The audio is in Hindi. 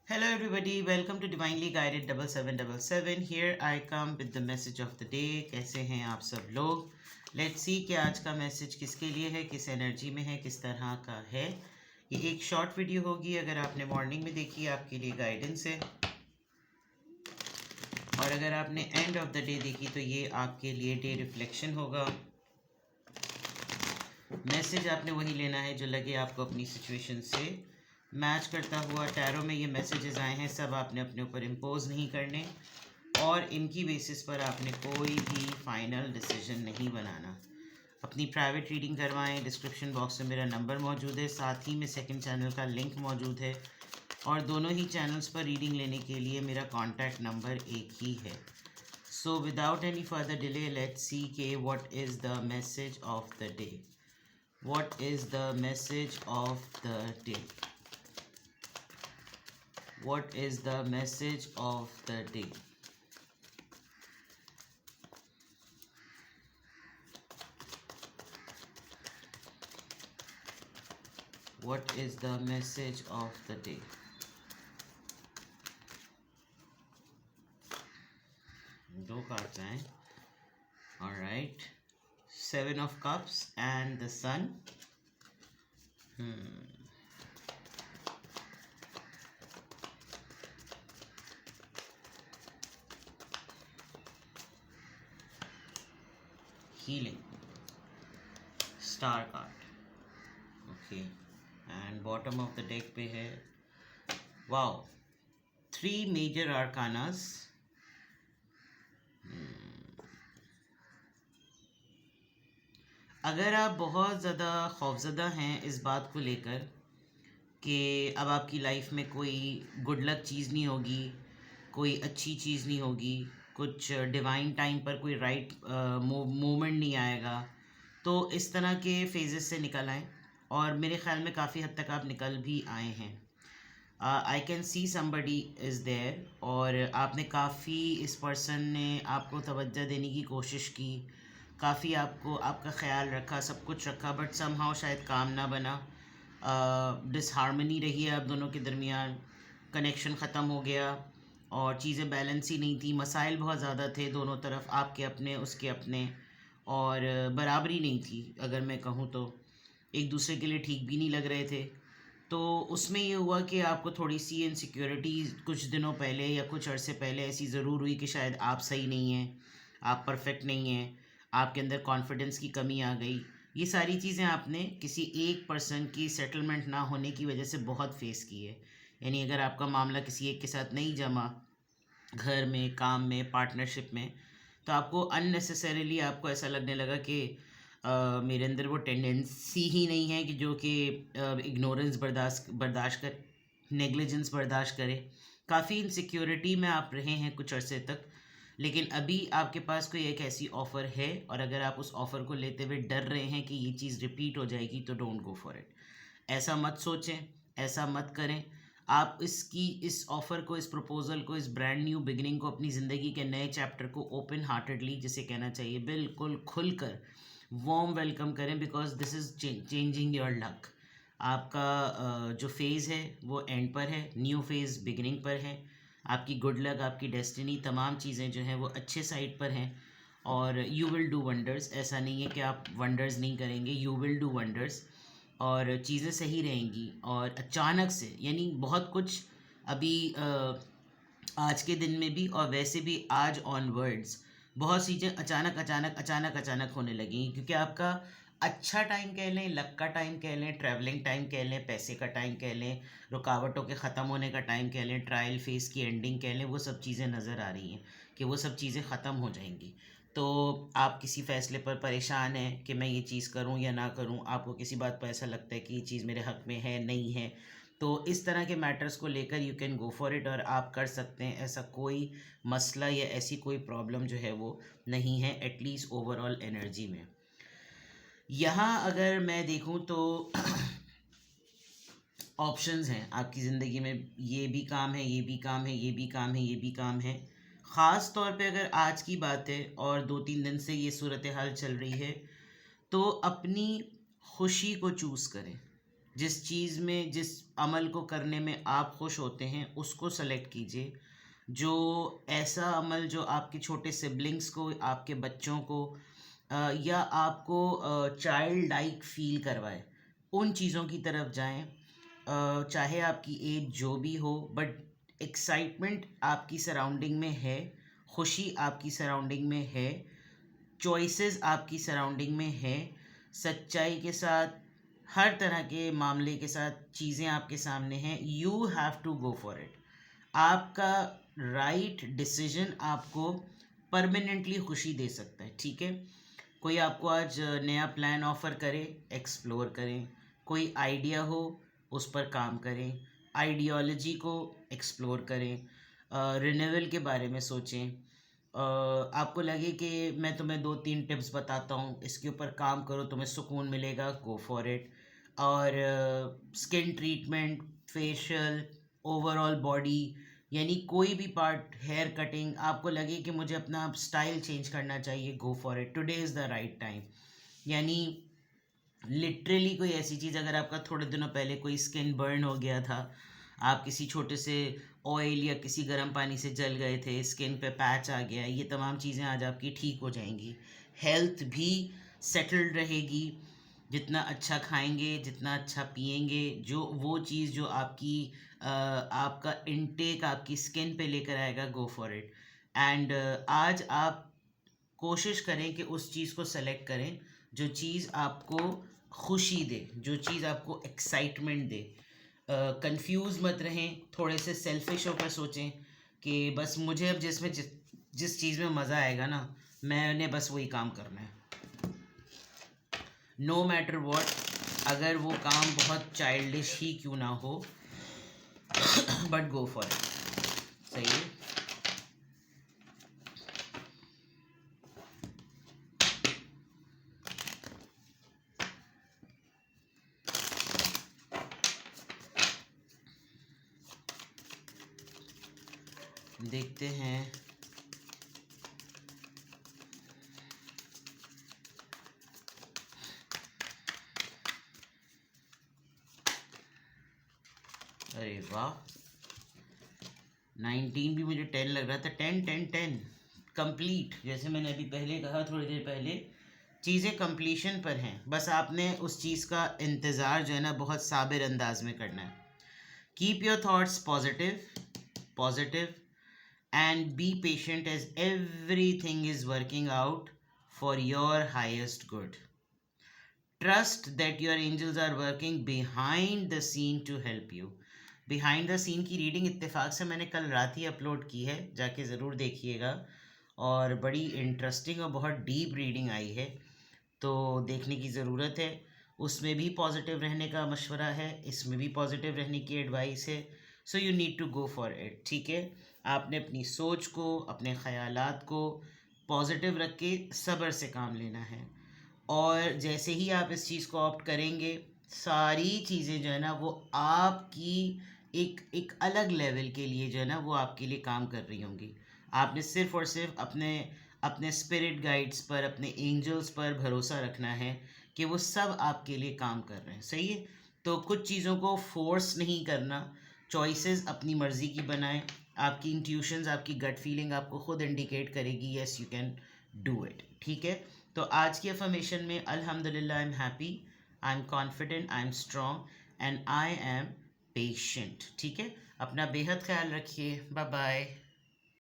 Hello everybody, welcome to Divinely Guided 7777. Here I come with the message of the day. कैसे हैं आप सब लोग? Let's see कि आज का मैसेज किसके लिए है, किस एनर्जी में है, किस तरह का है. ये एक शॉर्ट वीडियो होगी. अगर आपने मॉर्निंग में देखी आपके लिए गाइडेंस है, और अगर आपने एंड ऑफ द डे देखी तो ये आपके लिए डे रिफ्लेक्शन होगा. मैसेज आपने वही लेना है जो लगे आपको अपनी सिचुएशन से मैच करता हुआ. टैरो में ये मैसेजेस आए हैं, सब आपने अपने ऊपर इम्पोज नहीं करने, और इनकी बेसिस पर आपने कोई भी फाइनल डिसीजन नहीं बनाना. अपनी प्राइवेट रीडिंग करवाएं. डिस्क्रिप्शन बॉक्स में मेरा नंबर मौजूद है, साथ ही में सेकंड चैनल का लिंक मौजूद है, और दोनों ही चैनल्स पर रीडिंग लेने के लिए मेरा कॉन्टैक्ट नंबर एक ही है. So without any further delay let's see के what is the message of the day. What is the message of the day? What is the message of the day? What is the message of the day? दो कार्ड्स हैं. All right. Seven of Cups and the Sun. Healing. Star card. Okay. And bottom of the deck पे है. Wow. 3 major arcanas. अगर आप बहुत ज़्यादा खौफज़दा हैं इस बात को लेकर कि अब आपकी लाइफ में कोई गुड लक चीज़ नहीं होगी, कोई अच्छी चीज़ नहीं होगी, कुछ डिवाइन टाइम पर कोई राइट मोमेंट नहीं आएगा, तो इस तरह के फेजेस से निकल आएँ. और मेरे ख़्याल में काफ़ी हद तक आप निकल भी आए हैं. I can see somebody is there, और आपने काफ़ी इस पर्सन ने आपको तवज्जो देने की कोशिश की, काफ़ी आपको आपका ख्याल रखा, सब कुछ रखा, बट समहाउ शायद काम ना बना. डिसहार्मनी रही है आप दोनों के दरमियान, कनेक्शन ख़त्म हो गया, और चीज़ें बैलेंस ही नहीं थी. मसाइल बहुत ज़्यादा थे दोनों तरफ, आपके अपने उसके अपने, और बराबरी नहीं थी. अगर मैं कहूँ तो एक दूसरे के लिए ठीक भी नहीं लग रहे थे. तो उसमें ये हुआ कि आपको थोड़ी सी इनसिक्योरिटी कुछ दिनों पहले या कुछ अरसे पहले ऐसी ज़रूर हुई कि शायद आप सही नहीं हैं, आप परफेक्ट नहीं हैं, आपके अंदर कॉन्फिडेंस की कमी आ गई. ये सारी चीज़ें आपने किसी एक पर्सन की सेटलमेंट ना होने की वजह से बहुत फेस की है. यानी अगर आपका मामला किसी एक के साथ नहीं जमा, घर में, काम में, पार्टनरशिप में, तो आपको अननेसेसरीली आपको ऐसा लगने लगा कि मेरे अंदर वो टेंडेंसी ही नहीं है कि जो कि इग्नोरेंस बर्दाश्त कर, नेग्लिजेंस बर्दाश्त करे. काफ़ी इनसिक्योरिटी में आप रहे हैं कुछ अरसे तक, लेकिन अभी आपके पास कोई एक ऐसी ऑफ़र है, और अगर आप उस ऑफ़र को लेते हुए डर रहे हैं कि ये चीज़ रिपीट हो जाएगी, तो डोंट गो फॉर इट. ऐसा मत सोचें, ऐसा मत करें. आप इस ऑफ़र को, इस प्रपोज़ल को, इस ब्रांड न्यू बिगिनिंग को, अपनी ज़िंदगी के नए चैप्टर को ओपन हार्टेडली, जिसे कहना चाहिए, बिल्कुल खुलकर वार्म वेलकम करें, because this is changing your luck. आपका जो फेज़ है वो एंड पर है, न्यू फेज़ बिगिनिंग पर है. आपकी गुड लक, आपकी डेस्टिनी, तमाम चीज़ें जो हैं वो अच्छे साइड पर हैं, और यू विल डू वंडर्स. ऐसा नहीं है कि आप वंडर्स नहीं करेंगे, यू विल डू वंडर्स, और चीज़ें सही रहेंगी. और अचानक से, यानी बहुत कुछ अभी आज के दिन में भी, और वैसे भी आज ऑनवर्ड्स बहुत चीज़ें अचानक अचानक अचानक अचानक होने लगी, क्योंकि आपका अच्छा टाइम कह लें, लक का टाइम कह लें, ट्रैवलिंग टाइम कह लें, पैसे का टाइम कह लें, रुकावटों के ख़त्म होने का टाइम कह लें, ट्रायल फेस की एंडिंग कह लें, वो सब चीज़ें नज़र आ रही हैं कि वो सब चीज़ें ख़त्म हो जाएंगी. तो आप किसी फ़ैसले पर परेशान हैं कि मैं ये चीज़ करूं या ना करूं, आपको किसी बात पर ऐसा लगता है कि ये चीज़ मेरे हक़ में है, नहीं है, तो इस तरह के मैटर्स को लेकर you can go for it, और आप कर सकते हैं. ऐसा कोई मसला या ऐसी कोई प्रॉब्लम जो है वो नहीं है, एटलीस्ट ओवरऑल एनर्जी में. यहाँ अगर मैं देखूँ तो ऑप्शंस हैं आपकी ज़िंदगी में. ये भी काम है, ये भी काम है, ये भी काम है, ये भी काम है. ख़ास तौर पे अगर आज की बात है और 2-3 दिन से ये सूरत हाल चल रही है, तो अपनी खुशी को चूज़ करें. जिस चीज़ में, जिस अमल को करने में आप खुश होते हैं उसको सेलेक्ट कीजिए। जो ऐसा अमल जो आपके छोटे सिबलिंग्स को, आपके बच्चों को या आपको चाइल्ड लाइक फील करवाए, उन चीज़ों की तरफ जाएं। चाहे आपकी एज जो भी हो, बट एक्साइटमेंट आपकी सराउंडिंग में है, खुशी आपकी सराउंडिंग में है, चॉइसेस आपकी सराउंडिंग में है, सच्चाई के साथ, हर तरह के मामले के साथ चीज़ें आपके सामने हैं। You have to go for it. आपका राइट डिसीजन आपको परमानेंटली खुशी दे सकता है, ठीक है। कोई आपको आज नया प्लान ऑफर करे, एक्सप्लोर करें। कोई आइडिया हो, उस पर काम करें। आइडियोलॉजी को एक्सप्लोर करें। रिन्यूअल के बारे में सोचें। आपको लगे कि मैं तुम्हें 2-3 टिप्स बताता हूँ, इसके ऊपर काम करो, तुम्हें सुकून मिलेगा, गो फॉर इट। और skin treatment, facial, overall body, यानी कोई भी पार्ट, हेयर कटिंग, आपको लगे कि मुझे अपना स्टाइल चेंज करना चाहिए, गो for it. Today is the right time. यानी लिटरली कोई ऐसी चीज़, अगर आपका थोड़े दिनों पहले कोई स्किन बर्न हो गया था, आप किसी छोटे से ऑयल या किसी गर्म पानी से जल गए थे, स्किन पे पैच आ गया, ये तमाम चीज़ें आज आपकी ठीक हो जाएंगी। हेल्थ भी सेटल्ड रहेगी। जितना अच्छा खाएंगे, जितना अच्छा पिएंगे, जो वो चीज़ जो आपकी आपका इनटेक आपकी स्किन पे लेकर आएगा, गो फॉर इट। एंड आज आप कोशिश करें कि उस चीज़ को सेलेक्ट करें जो चीज़ आपको खुशी दे, जो चीज़ आपको एक्साइटमेंट दे। कंफ्यूज मत रहें, थोड़े से सेल्फिश होकर सोचें कि बस मुझे अब जिस चीज़ में मज़ा आएगा ना, मैंने बस वही काम करना है, नो मैटर वॉट। अगर वो काम बहुत चाइल्डिश ही क्यों ना हो, बट गो फॉर इट। सही है। देखते हैं। अरे वाह, 19 भी मुझे 10 लग रहा था। 10 कंप्लीट। जैसे मैंने अभी पहले कहा, थोड़ी देर पहले, चीज़ें कंप्लीशन पर हैं, बस आपने उस चीज़ का इंतज़ार जो है ना बहुत साबिर अंदाज में करना है। Keep your thoughts positive and be patient as everything is working out for your highest good. Trust that your angels are working behind the scene to help you. Behind the scene की रीडिंग इत्तेफाक से मैंने कल रात ही अपलोड की है, जाके ज़रूर देखिएगा। और बड़ी इंटरेस्टिंग और बहुत डीप रीडिंग आई है, तो देखने की ज़रूरत है। उसमें भी पॉजिटिव रहने का मशवरा है, इसमें भी पॉजिटिव रहने की एडवाइस है। So you need to go for it, ठीक है। आपने अपनी सोच को, अपने ख़यालात को पॉजिटिव रख के सब्र से काम लेना है। और जैसे ही आप इस चीज़ को ऑप्ट करेंगे, सारी चीज़ें जो है ना वो आपकी एक एक अलग लेवल के लिए जो है ना वो आपके लिए काम कर रही होंगी। आपने सिर्फ़ और सिर्फ अपने अपने स्पिरिट गाइड्स पर, अपने एंजल्स पर भरोसा रखना है कि वो सब आपके लिए काम कर रहे हैं, सही है। तो कुछ चीज़ों को फोर्स नहीं करना, चॉइसेस अपनी मर्ज़ी की बनाएं। आपकी इंट्यूशंस, आपकी गट फीलिंग आपको खुद इंडिकेट करेगी, yes you can do it, ठीक है। तो आज की अफर्मेशन में, अल्हम्दुलिल्लाह, I am happy, I am confident, I am strong and I am patient, ठीक है। अपना बेहद ख्याल रखिए। Bye bye.